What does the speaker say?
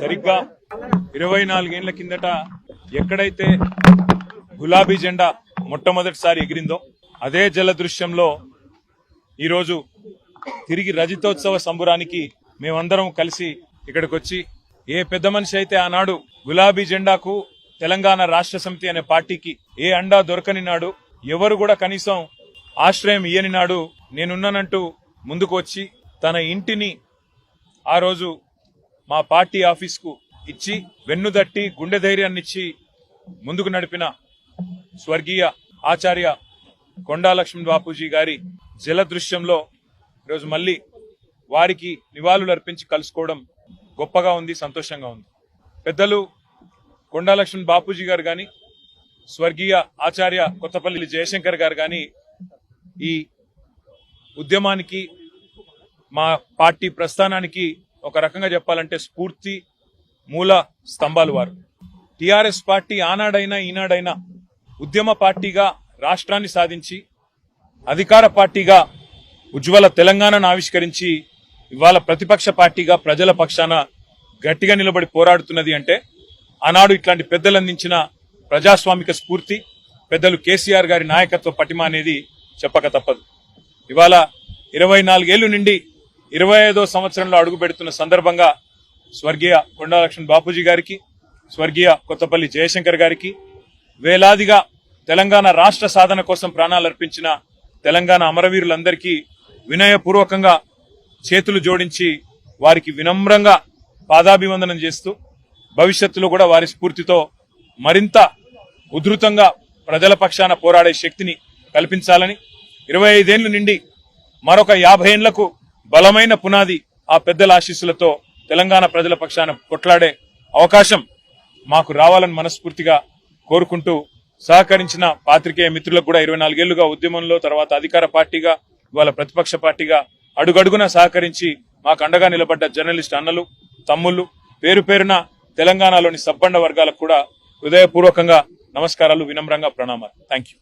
సరిగ్గా 24 ఏళ్ల కిందట ఎక్కడైతే గులాబీ జెండా మొట్టమొదటిసారి ఎగిరిందో అదే జలదృశ్యంలో ఈరోజు తిరిగి రజతోత్సవ సంబురానికి మేమందరం కలిసి ఇక్కడికి వచ్చి ఏ పెద్ద మనిషి అయితే ఆనాడు గులాబీ జెండాకు తెలంగాణ రాష్ట్ర సమితి అనే పార్టీకి ఏ అండా దొరకని నాడు, ఎవరు కూడా కనీసం ఆశ్రయం ఇయ్యని నాడు నేనున్నానంటూ ముందుకు వచ్చి తన ఇంటిని ఆ రోజు మా పార్టీ ఆఫీస్కు ఇచ్చి వెన్నుదట్టి గుండె ధైర్యాన్నిచ్చి ముందుకు నడిపిన స్వర్గీయ ఆచార్య కొండా లక్ష్మణ్ బాపూజీ గారి జలదృశ్యంలో ఈరోజు మళ్ళీ వారికి నివాళులు అర్పించి కలుసుకోవడం గొప్పగా ఉంది, సంతోషంగా ఉంది. పెద్దలు కొండా లక్ష్మణ్ బాపూజీ గారు గాని, స్వర్గీయ ఆచార్య కొత్తపల్లి జయశంకర్ గారు గాని ఈ ఉద్యమానికి, మా పార్టీ ప్రస్థానానికి ఒక రకంగా చెప్పాలంటే స్ఫూర్తి మూల స్తంభాలు వారు. టిఆర్ఎస్ పార్టీ ఆనాడైనా ఈనాడైనా ఉద్యమ పార్టీగా రాష్ట్రాన్ని సాధించి అధికార పార్టీగా ఉజ్వల తెలంగాణను ఆవిష్కరించి ఇవాళ ప్రతిపక్ష పార్టీగా ప్రజల పక్షాన గట్టిగా నిలబడి పోరాడుతున్నది అంటే ఆనాడు ఇట్లాంటి పెద్దలు అందించిన ప్రజాస్వామిక స్ఫూర్తి, పెద్దలు కేసీఆర్ గారి నాయకత్వ పటిమ అనేది చెప్పక తప్పదు. ఇవాళ 24 ఏళ్లు నుండి 25వ సంవత్సరంలో అడుగు పెడుతున్న సందర్భంగా స్వర్గీయ కొండా లక్ష్మణ్ బాపూజీ గారికి, స్వర్గీయ కొత్తపల్లి జయశంకర్ గారికి, వేలాదిగా తెలంగాణ రాష్ట్ర సాధన కోసం ప్రాణాలు అర్పించిన తెలంగాణ అమరవీరులందరికీ వినయపూర్వకంగా చేతులు జోడించి వారికి వినమ్రంగా పాదాభివందనం చేస్తూ భవిష్యత్తులో కూడా వారి స్ఫూర్తితో మరింత ఉధృతంగా ప్రజల పక్షాన పోరాడే శక్తిని కల్పించాలని, 25 ఏళ్లు నుండి మరొక 50 ఏళ్లకు బలమైన పునాది ఆ పెద్దల ఆశీస్సులతో తెలంగాణ ప్రజల పక్షాన కొట్లాడే అవకాశం మాకు రావాలని మనస్ఫూర్తిగా కోరుకుంటూ సహకరించిన పాత్రికేయ మిత్రులకు కూడా 24 ఏళ్లుగా ఉద్యమంలో, తర్వాత అధికార పార్టీగా, ఇవాళ ప్రతిపక్ష పార్టీగా అడుగడుగున సహకరించి మాకు అండగా నిలబడ్డ జర్నలిస్ట్ అన్నలు, తమ్ముళ్లు, పేరు పేరున తెలంగాణలోని సబ్బండ వర్గాలకు కూడా హృదయపూర్వకంగా నమస్కారాలు, వినమ్రంగా ప్రణామాలు. Thank you.